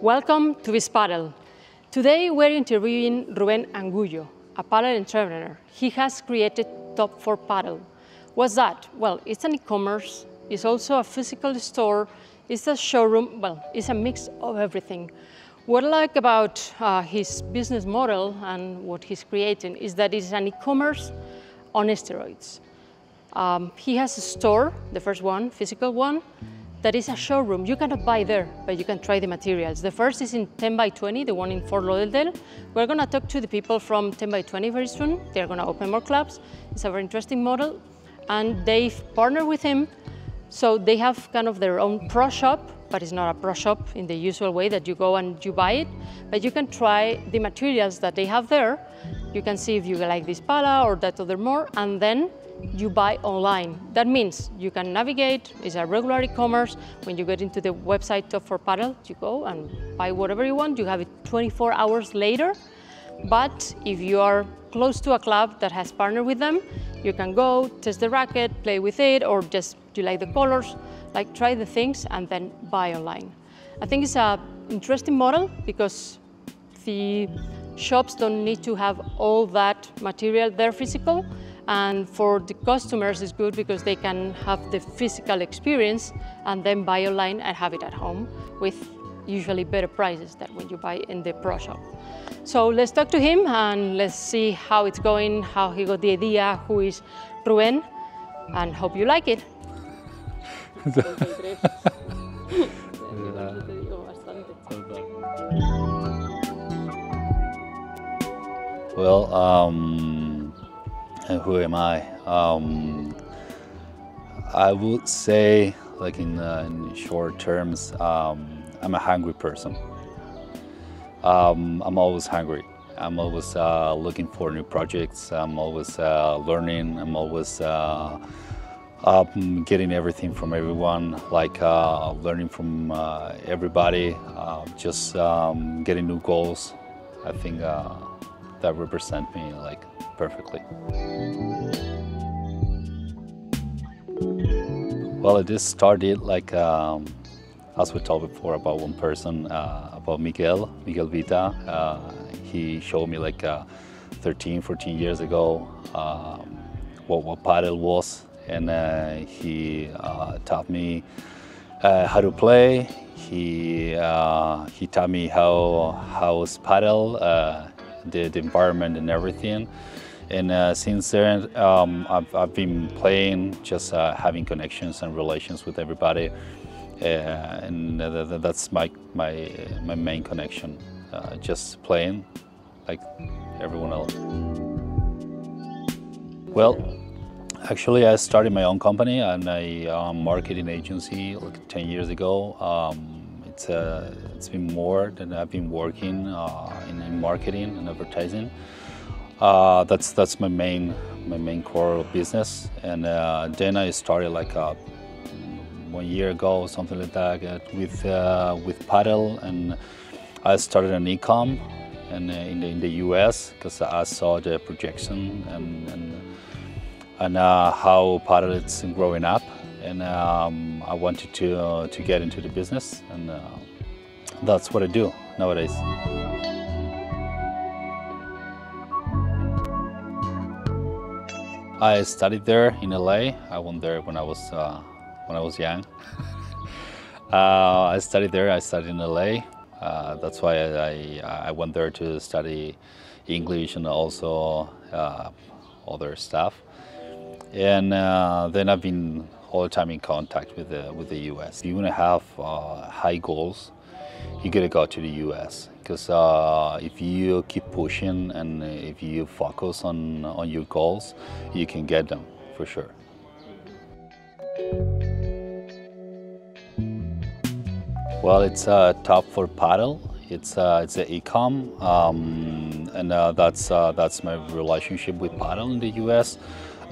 Welcome to this Pádel. Today we're interviewing Rubén Angullo, a Pádel entrepreneur. He has created Top4Pádel. What's that? Well, it's an e-commerce, it's also a physical store, it's a showroom, well, it's a mix of everything. What I like about his business model and what he's creating is that it's an e-commerce on steroids. He has a store, the first one, physical one, that is a showroom. You cannot buy there, but you can try the materials. The first is in 10 by 20, the one in Fort Lauderdale. We're going to talk to the people from 10 by 20 very soon. They're going to open more clubs. It's a very interesting model. And they've partnered with him, so they have kind of their own pro shop, but it's not a pro shop in the usual way that you go and you buy it, but you can try the materials that they have there. You can see if you like this pala or that other more, and then you buy online. That means you can navigate, it's a regular e-commerce. When you get into the website Top4Pádel, you go and buy whatever you want. You have it 24 hours later. But if you are close to a club that has partnered with them, you can go, test the racket, play with it, or just you like the colors, like try the things and then buy online. I think it's an interesting model because the shops don't need to have all that material there physical. And for the customers, it's good because they can have the physical experience and then buy online and have it at home with usually better prices than when you buy in the pro shop. So let's talk to him and let's see how it's going, how he got the idea, who is Rubén, and hope you like it. Well, who am I? I would say, like in short terms, I'm a hungry person. I'm always hungry. I'm always looking for new projects. I'm always learning. I'm always getting everything from everyone, like learning from everybody, just getting new goals. I think that represents me like perfectly. Well, it just started like, as we talked before, about one person, about Miguel Vita. He showed me like 13, 14 years ago what Pádel was, and he taught me how to play. He taught me how is Pádel, the environment and everything. And since then, I've been playing, just having connections and relations with everybody, and that's my main connection. Just playing like everyone else. Well, actually, I started my own company and a marketing agency like 10 years ago. It's been more than I've been working in marketing and advertising. That's my main core business, and then I started like 1 year ago, something like that, with Pádel, and I started an e-com and in the US because I saw the projection and how Pádel is growing up, and I wanted to get into the business, and that's what I do nowadays. I studied there in LA. I went there when I was young. I studied there. I studied in LA. That's why I went there to study English and also other stuff. And then I've been all the time in contact with the US. If you want to have high goals, you gotta go to the US, because if you keep pushing and if you focus on your goals, you can get them for sure. Well, it's Top4Pádel. It's an e-com, and that's my relationship with Pádel in the US.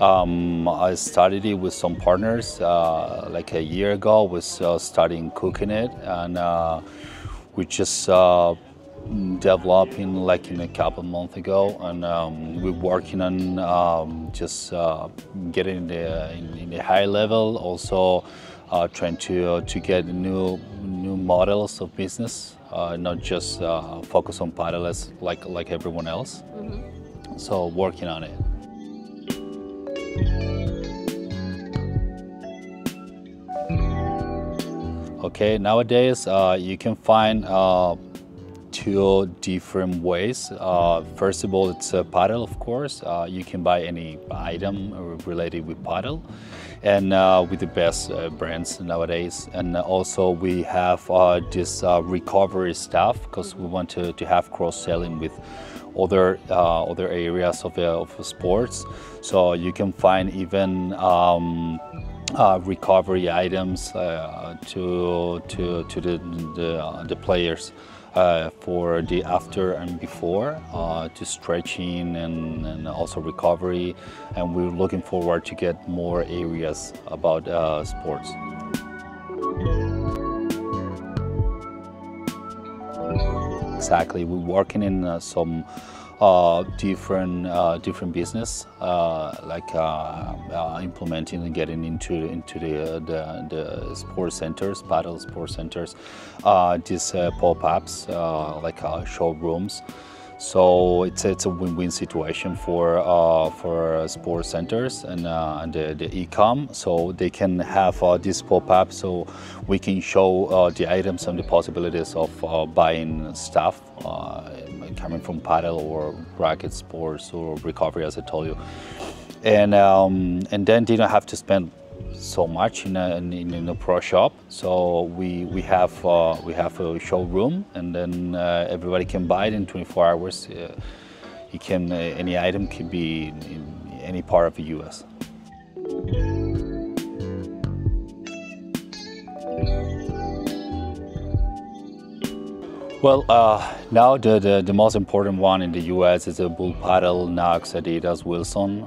I started it with some partners like a year ago. Was starting cooking it, and we just developing like in a couple of months ago, and we're working on just getting in the high level, also trying to get new models of business, not just focus on paddle as like everyone else. So working on it. Okay, nowadays you can find two different ways. First of all, it's a paddle, of course. You can buy any item related with paddle, and with the best brands nowadays. And also we have this recovery stuff, because we want to have cross-selling with other areas of sports. So you can find even recovery items to the players. For the after and before, to stretching and also recovery, and we're looking forward to get more areas about sports. Exactly, we're working in some different business, like implementing and getting into the sports centers, paddle sports centers, these pop-ups, like showrooms. So it's a win-win situation for sports centers and the e-com, so they can have this pop-up, so we can show the items and the possibilities of buying stuff coming from paddle or racket sports or recovery, as I told you, and then they don't have to spend so much in a pro shop. So we have a showroom, and then everybody can buy it in 24 hours. You can any item can be in any part of the U.S. Well, now the most important one in the U.S. is a Bull Paddle, Knox, Adidas, Wilson.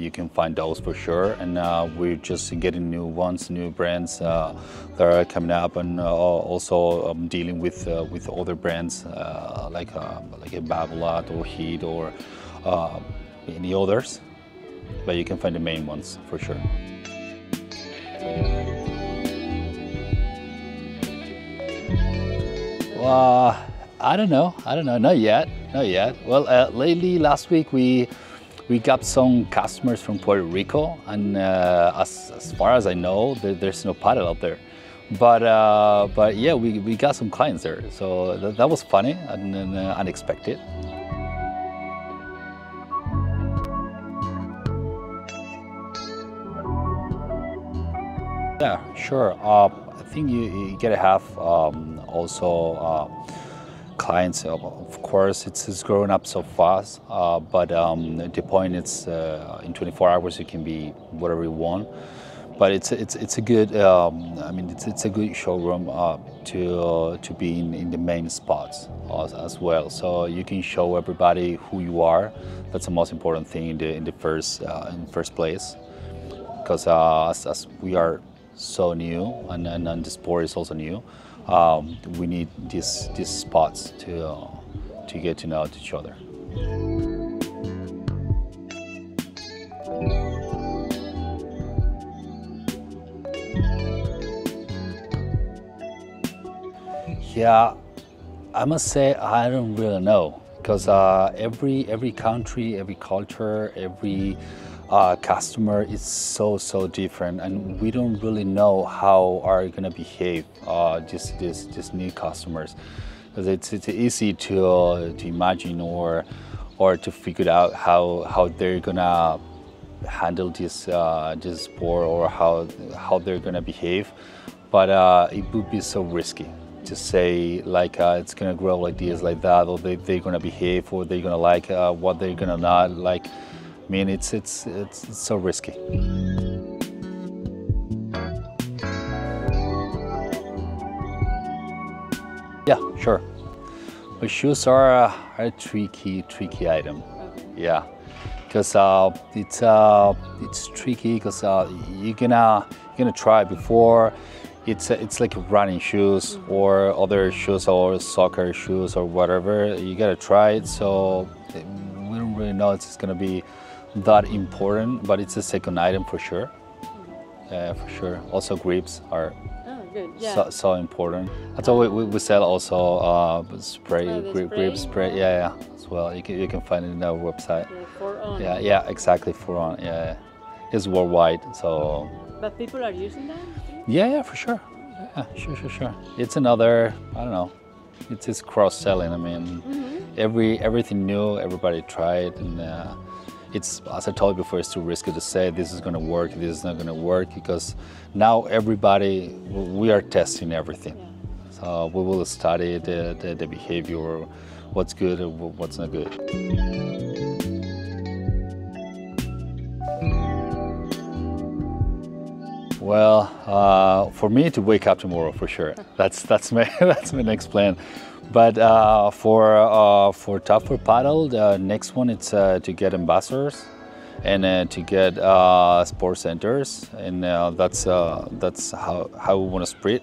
You can find those for sure, and we're just getting new ones, new brands that are coming up, and also dealing with other brands like a Babolat or Heat or any others. But you can find the main ones for sure. I don't know, not yet. Well, lately, last week, we got some customers from Puerto Rico, and as far as I know, there's no paddle out there. But yeah, we got some clients there, so that was funny and unexpected. Yeah, sure. I think you gotta have also clients. Of course, it's growing up so fast, but the point is in 24 hours you can be whatever you want. But it's a good. I mean, it's a good showroom to be in the main spots as well. So you can show everybody who you are. That's the most important thing in the first place, because as we are so new, and the sport is also new. We need these spots to get to know each other. Yeah, I must say I don't really know, because every country, every culture, every customer is so different, and we don't really know how are going to behave these new customers, because it's easy to imagine or to figure out how they're gonna handle this sport, or how they're gonna behave, but it would be so risky to say like it's gonna grow like this, like that, or they're gonna behave, or they're gonna like what they're gonna not like. I mean, it's so risky. Yeah, sure. But shoes are a tricky item. Yeah, because it's tricky, because you're gonna try before. It's like running shoes or other shoes or soccer shoes or whatever. You gotta try it. So we don't really know if it's gonna be that important, but it's a second item for sure. Yeah, for sure. Also, grips are Good. Yeah. so important. That's why we sell also spray, grip spray. Yeah, as well. You can find it in our website. Yeah, for on. Yeah, exactly. For on. Yeah, it's worldwide. So. But people are using that. Yeah, for sure. Yeah, sure. It's another. I don't know. It's cross selling. I mean, everything new, everybody try it, and it's, as I told you before, it's too risky to say this is going to work, this is not going to work, because now everybody, we are testing everything. Yeah. So we will study the behavior, what's good and what's not good. Well, for me to wake up tomorrow, for sure. That's my next plan. But for Top4Pádel, the next one it's to get ambassadors and to get sports centers, and that's how we want to spread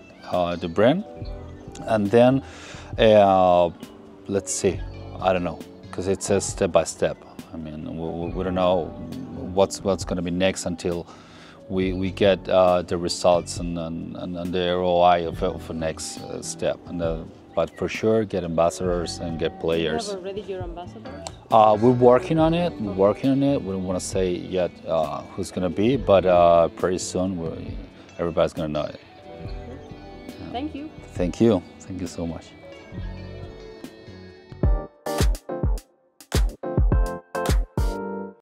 the brand. And then let's see, I don't know, because it's a step by step. I mean, we don't know what's going to be next until we get the results and the ROI of the next step. But for sure, get ambassadors and get players. You have already your ambassadors? We're working on it. We don't want to say yet who's going to be, but pretty soon everybody's going to know it. Thank you. Thank you. Thank you so much.